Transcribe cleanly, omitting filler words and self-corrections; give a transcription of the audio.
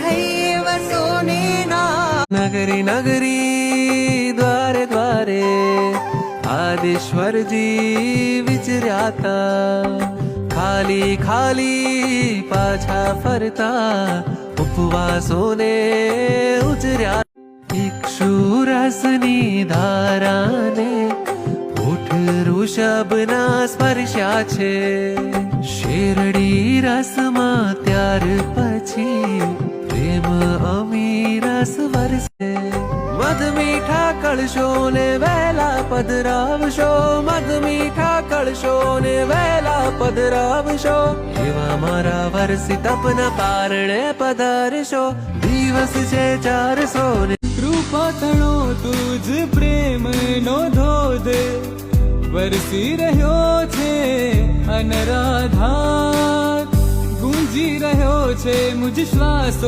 have सोनेना नगरी नगरी द्वारे द्वारे आदिश्वरजी विचर्याता खाली खाली पाछा फरता उपवासोने उजर्या इक्षुरसनी धाराने उठ ऋषभना स्पर्श्या छे शेरडी रसमा त्यार पछी प्रेम अमीरस वरसे मधमीठा कळशो ने वेला पधरावशो मधमीठा कळशो ने वेला पधरावशो एवा मारा वरसी तपना पारणे पधारशो दिवस छे 400 ने कृपा तणो तुझ प्रेम नो धोध वरसी रह्यो छे अनराधार गूंजी रह्यो छे मुझ श्वासो